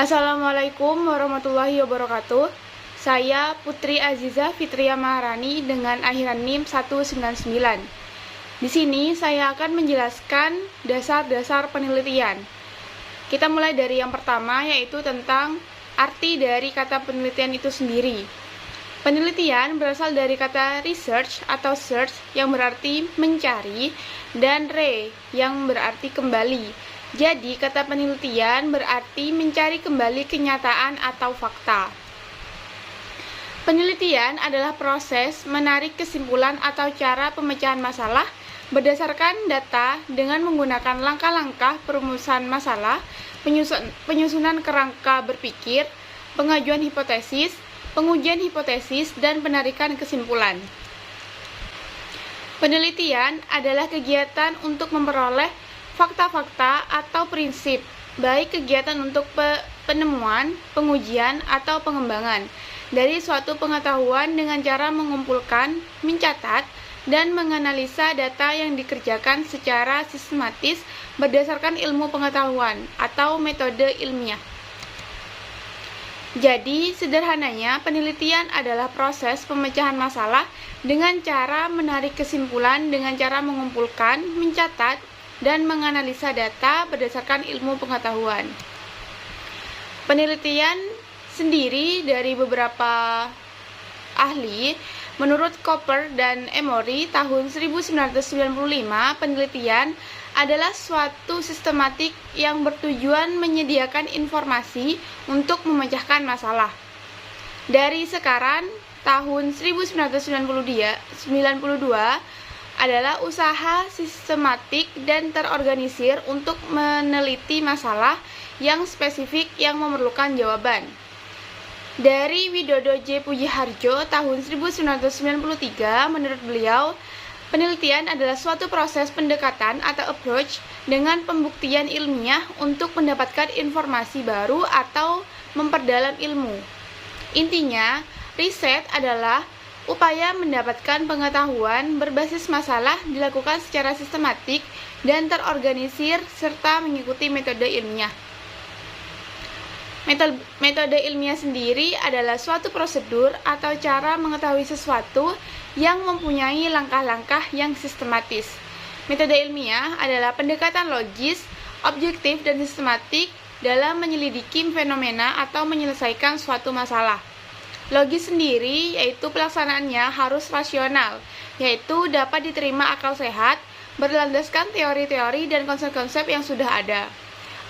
Assalamualaikum warahmatullahi wabarakatuh. Saya Putri Aziza Fitria Maharani dengan akhiran NIM 199. Di sini saya akan menjelaskan dasar-dasar penelitian. Kita mulai dari yang pertama, yaitu tentang arti dari kata penelitian itu sendiri. Penelitian berasal dari kata research atau search yang berarti mencari dan yang berarti kembali. Jadi, kata penelitian berarti mencari kembali kenyataan atau fakta. Penelitian adalah proses menarik kesimpulan atau cara pemecahan masalah berdasarkan data dengan menggunakan langkah-langkah perumusan masalah, penyusunan kerangka berpikir, pengajuan hipotesis, pengujian hipotesis, dan penarikan kesimpulan. Penelitian adalah kegiatan untuk memperoleh fakta-fakta atau prinsip, baik kegiatan untuk penemuan, pengujian, atau pengembangan dari suatu pengetahuan dengan cara mengumpulkan, mencatat, dan menganalisa data yang dikerjakan secara sistematis berdasarkan ilmu pengetahuan atau metode ilmiah. Jadi, sederhananya, penelitian adalah proses pemecahan masalah dengan cara menarik kesimpulan dengan cara mengumpulkan, mencatat, dan menganalisa data berdasarkan ilmu pengetahuan. Penelitian sendiri dari beberapa ahli, menurut Cooper dan Emory tahun 1995, penelitian adalah suatu sistematik yang bertujuan menyediakan informasi untuk memecahkan masalah. Dari sekarang, tahun 1992 adalah usaha sistematik dan terorganisir untuk meneliti masalah yang spesifik yang memerlukan jawaban. Dari Widodo J. Pujiharjo tahun 1993, menurut beliau, penelitian adalah suatu proses pendekatan atau approach dengan pembuktian ilmiah untuk mendapatkan informasi baru atau memperdalam ilmu. Intinya, riset adalah upaya mendapatkan pengetahuan berbasis masalah dilakukan secara sistematik dan terorganisir serta mengikuti metode ilmiah. Metode ilmiah sendiri adalah suatu prosedur atau cara mengetahui sesuatu yang mempunyai langkah-langkah yang sistematis. Metode ilmiah adalah pendekatan logis, objektif, dan sistematik dalam menyelidiki fenomena atau menyelesaikan suatu masalah. Logis sendiri yaitu pelaksanaannya harus rasional, yaitu dapat diterima akal sehat, berlandaskan teori-teori dan konsep-konsep yang sudah ada.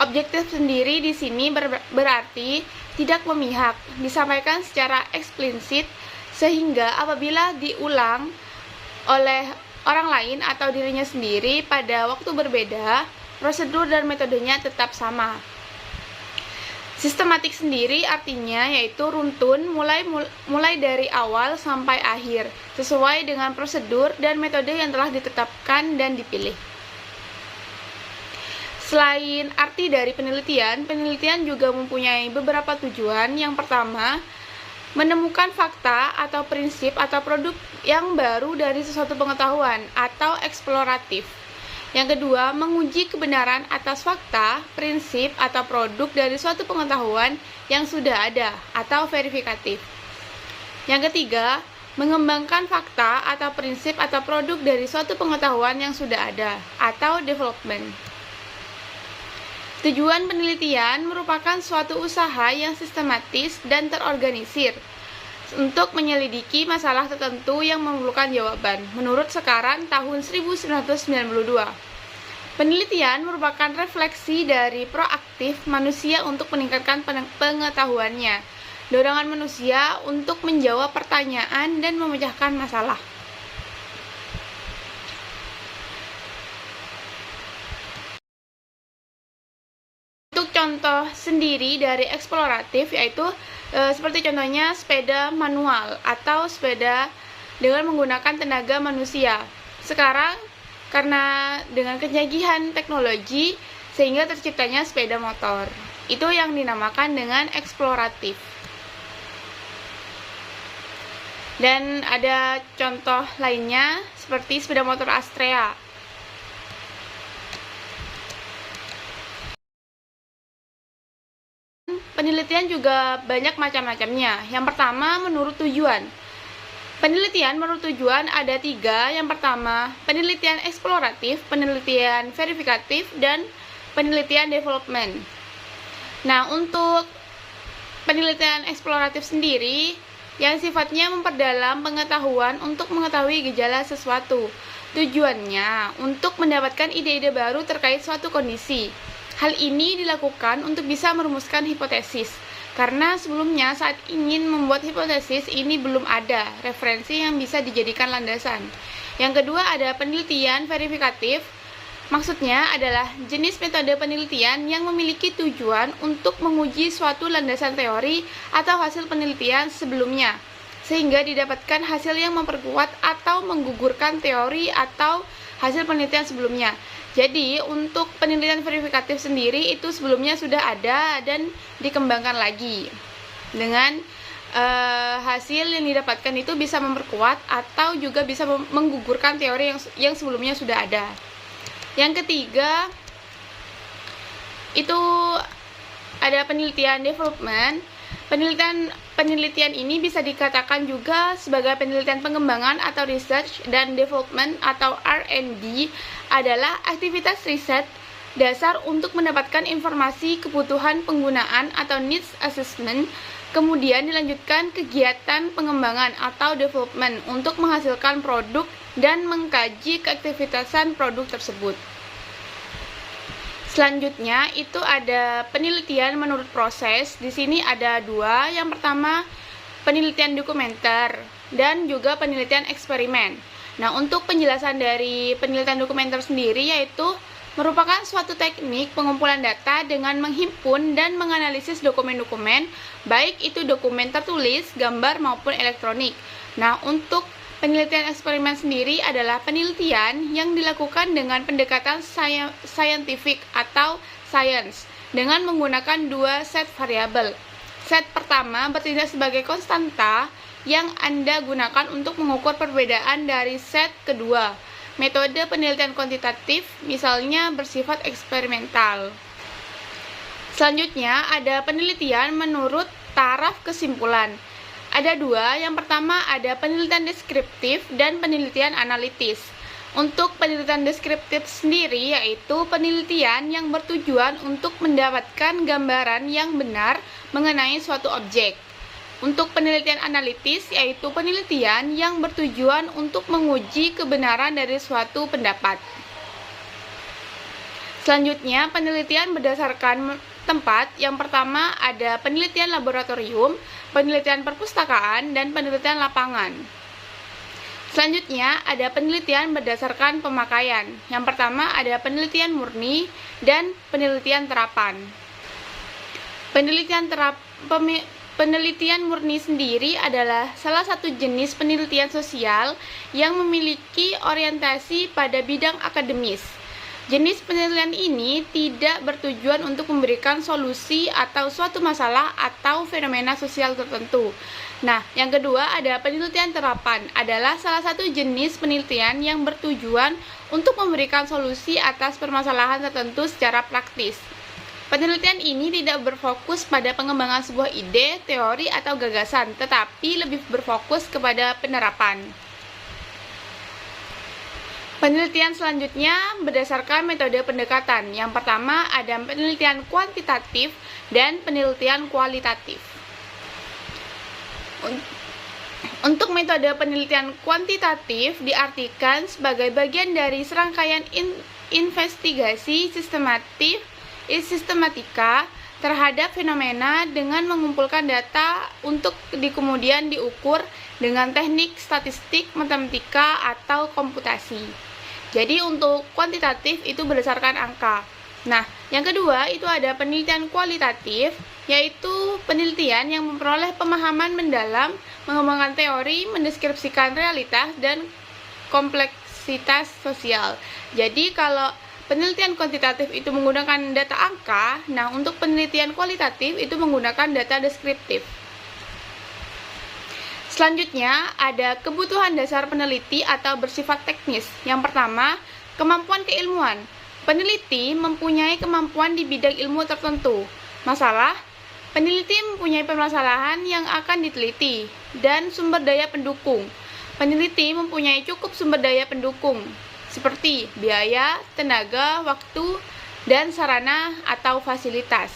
Objektif sendiri di sini berarti tidak memihak, disampaikan secara eksplisit sehingga apabila diulang oleh orang lain atau dirinya sendiri pada waktu berbeda, prosedur dan metodenya tetap sama. Sistematik sendiri artinya yaitu runtun mulai dari awal sampai akhir, sesuai dengan prosedur dan metode yang telah ditetapkan dan dipilih. Selain arti dari penelitian, penelitian juga mempunyai beberapa tujuan. Yang pertama, menemukan fakta atau prinsip atau produk yang baru dari sesuatu pengetahuan atau eksploratif. Yang kedua, menguji kebenaran atas fakta, prinsip, atau produk dari suatu pengetahuan yang sudah ada atau verifikatif. Yang ketiga, mengembangkan fakta atau prinsip atau produk dari suatu pengetahuan yang sudah ada atau development. Tujuan penelitian merupakan suatu usaha yang sistematis dan terorganisir untuk menyelidiki masalah tertentu yang memerlukan jawaban. Menurut Sekarang tahun 1992, penelitian merupakan refleksi dari proaktif manusia untuk meningkatkan pengetahuannya, dorongan manusia untuk menjawab pertanyaan dan memecahkan masalah. Untuk contoh sendiri dari eksploratif yaitu seperti contohnya sepeda manual atau sepeda dengan menggunakan tenaga manusia. Sekarang karena dengan kecanggihan teknologi sehingga terciptanya sepeda motor. Itu yang dinamakan dengan eksploratif. Dan ada contoh lainnya seperti sepeda motor Astrea. penelitian juga banyak macam-macamnya. Yang pertama, menurut tujuan. Penelitian menurut tujuan ada 3. Yang pertama, penelitian eksploratif, penelitian verifikatif, dan penelitian development. Nah, untuk penelitian eksploratif sendiri yang sifatnya memperdalam pengetahuan untuk mengetahui gejala sesuatu. Tujuannya untuk mendapatkan ide-ide baru terkait suatu kondisi. Hal ini dilakukan untuk bisa merumuskan hipotesis. Karena sebelumnya saat ingin membuat hipotesis ini belum ada referensi yang bisa dijadikan landasan. Yang kedua ada penelitian verifikatif. Maksudnya adalah jenis metode penelitian yang memiliki tujuan untuk menguji suatu landasan teori atau hasil penelitian sebelumnya, sehingga didapatkan hasil yang memperkuat atau menggugurkan teori atau hasil penelitian sebelumnya. Jadi untuk penelitian verifikatif sendiri itu sebelumnya sudah ada dan dikembangkan lagi dengan hasil yang didapatkan itu bisa memperkuat atau juga bisa menggugurkan teori yang sebelumnya sudah ada. Yang ketiga itu ada penelitian development. Penelitian ini bisa dikatakan juga sebagai penelitian pengembangan atau research, dan development atau R&D adalah aktivitas riset dasar untuk mendapatkan informasi kebutuhan penggunaan atau needs assessment, kemudian dilanjutkan kegiatan pengembangan atau development untuk menghasilkan produk dan mengkaji keaktivitasan produk tersebut. Selanjutnya itu ada penelitian menurut proses. Di sini ada 2. Yang pertama penelitian dokumenter dan juga penelitian eksperimen. Nah, untuk penjelasan dari penelitian dokumenter sendiri yaitu merupakan suatu teknik pengumpulan data dengan menghimpun dan menganalisis dokumen-dokumen, baik itu dokumen tertulis, gambar maupun elektronik. Nah, untuk penelitian eksperimen sendiri adalah penelitian yang dilakukan dengan pendekatan scientific atau science dengan menggunakan 2 set variabel. Set pertama bertindak sebagai konstanta yang Anda gunakan untuk mengukur perbedaan dari set kedua. Metode penelitian kuantitatif misalnya bersifat eksperimental. Selanjutnya ada penelitian menurut taraf kesimpulan. Ada 2, yang pertama ada penelitian deskriptif dan penelitian analitis. Untuk penelitian deskriptif sendiri yaitu penelitian yang bertujuan untuk mendapatkan gambaran yang benar mengenai suatu objek. Untuk penelitian analitis yaitu penelitian yang bertujuan untuk menguji kebenaran dari suatu pendapat. Selanjutnya penelitian berdasarkan tempat. Yang pertama ada penelitian laboratorium, penelitian perpustakaan, dan penelitian lapangan. Selanjutnya ada penelitian berdasarkan pemakaian. Yang pertama ada penelitian murni dan penelitian terapan. Penelitian murni sendiri adalah salah satu jenis penelitian sosial yang memiliki orientasi pada bidang akademis. Jenis penelitian ini tidak bertujuan untuk memberikan solusi atau suatu masalah atau fenomena sosial tertentu. Nah, yang kedua ada penelitian terapan, adalah salah satu jenis penelitian yang bertujuan untuk memberikan solusi atas permasalahan tertentu secara praktis. Penelitian ini tidak berfokus pada pengembangan sebuah ide, teori, atau gagasan, tetapi lebih berfokus kepada penerapan. Penelitian selanjutnya berdasarkan metode pendekatan. Yang pertama ada penelitian kuantitatif dan penelitian kualitatif. Untuk metode penelitian kuantitatif diartikan sebagai bagian dari serangkaian investigasi sistematika terhadap fenomena dengan mengumpulkan data untuk kemudian diukur dengan teknik statistik, matematika, atau komputasi. Jadi untuk kuantitatif itu berdasarkan angka. Nah, yang kedua itu ada penelitian kualitatif, yaitu penelitian yang memperoleh pemahaman mendalam, mengembangkan teori, mendeskripsikan realitas, dan kompleksitas sosial. Jadi kalau penelitian kuantitatif itu menggunakan data angka, nah untuk penelitian kualitatif itu menggunakan data deskriptif. Selanjutnya ada kebutuhan dasar peneliti atau bersifat teknis. Yang pertama, kemampuan keilmuan. Peneliti mempunyai kemampuan di bidang ilmu tertentu. Masalah Peneliti mempunyai permasalahan yang akan diteliti dan sumber daya pendukung. Peneliti mempunyai cukup sumber daya pendukung seperti biaya, tenaga, waktu, dan sarana atau fasilitas.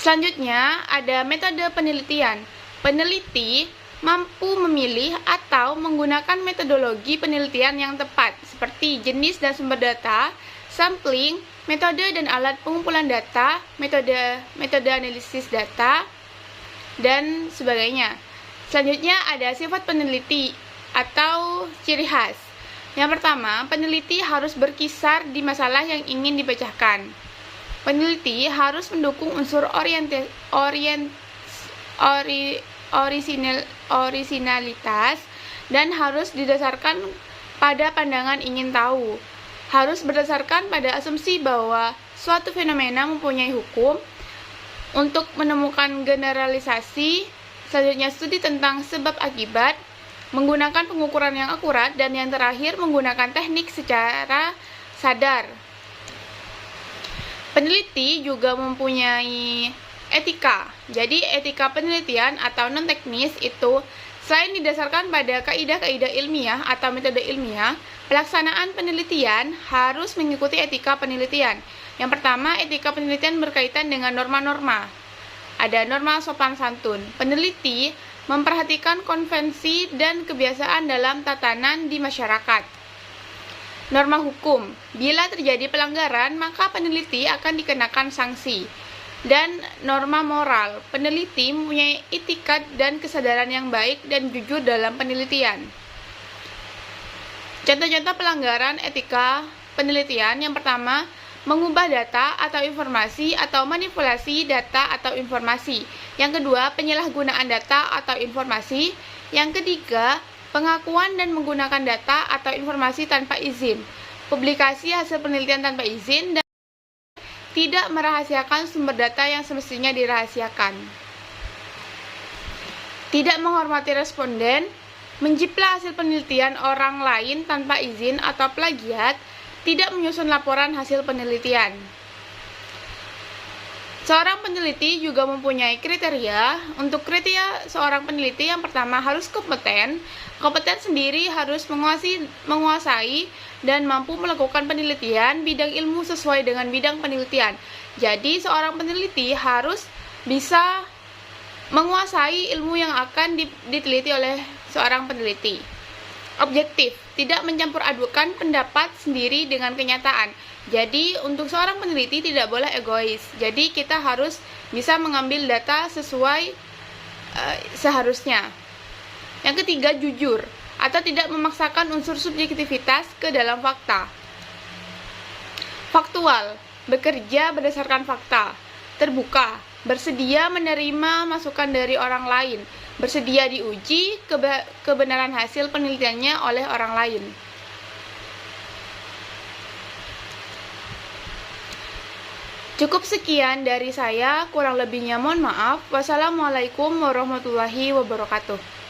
Selanjutnya ada metode penelitian. Peneliti mampu memilih atau menggunakan metodologi penelitian yang tepat seperti jenis dan sumber data, sampling, metode dan alat pengumpulan data, metode analisis data, dan sebagainya. Selanjutnya ada sifat peneliti atau ciri khas. Yang pertama, peneliti harus berkisar di masalah yang ingin dipecahkan. Peneliti harus mendukung unsur orisinalitas dan harus didasarkan pada pandangan ingin tahu. Harus berdasarkan pada asumsi bahwa suatu fenomena mempunyai hukum. Untuk menemukan generalisasi, selanjutnya studi tentang sebab akibat, menggunakan pengukuran yang akurat, dan yang terakhir menggunakan teknik secara sadar. Peneliti juga mempunyai etika. Jadi etika penelitian atau non-teknis itu selain didasarkan pada kaidah-kaidah ilmiah atau metode ilmiah, pelaksanaan penelitian harus mengikuti etika penelitian. Yang pertama, etika penelitian berkaitan dengan norma-norma. Ada norma sopan santun. Peneliti memperhatikan konvensi dan kebiasaan dalam tatanan di masyarakat. Norma hukum. Bila terjadi pelanggaran, maka peneliti akan dikenakan sanksi. Dan norma moral. Peneliti mempunyai itikat dan kesadaran yang baik dan jujur dalam penelitian. Contoh-contoh pelanggaran etika penelitian. Yang pertama, mengubah data atau informasi atau manipulasi data atau informasi. Yang kedua, penyalahgunaan data atau informasi. Yang ketiga, pengakuan dan menggunakan data atau informasi tanpa izin. Publikasi hasil penelitian tanpa izin dan tidak merahasiakan sumber data yang semestinya dirahasiakan. Tidak menghormati responden, menjiplak hasil penelitian orang lain tanpa izin atau plagiat, tidak menyusun laporan hasil penelitian. Seorang peneliti juga mempunyai kriteria. Untuk kriteria seorang peneliti, yang pertama harus kompeten. Kompeten sendiri harus menguasai dan mampu melakukan penelitian bidang ilmu sesuai dengan bidang penelitian. Jadi, seorang peneliti harus bisa menguasai ilmu yang akan diteliti oleh seorang peneliti. Objektif, tidak mencampur adukan pendapat sendiri dengan kenyataan. Jadi, untuk seorang peneliti tidak boleh egois. Jadi, kita harus bisa mengambil data sesuai seharusnya. Yang ketiga, jujur atau tidak memaksakan unsur subjektivitas ke dalam fakta. Faktual, bekerja berdasarkan fakta. Terbuka, bersedia menerima masukan dari orang lain. Bersedia diuji kebenaran hasil penelitiannya oleh orang lain. Cukup sekian dari saya, kurang lebihnya mohon maaf. Wassalamualaikum warahmatullahi wabarakatuh.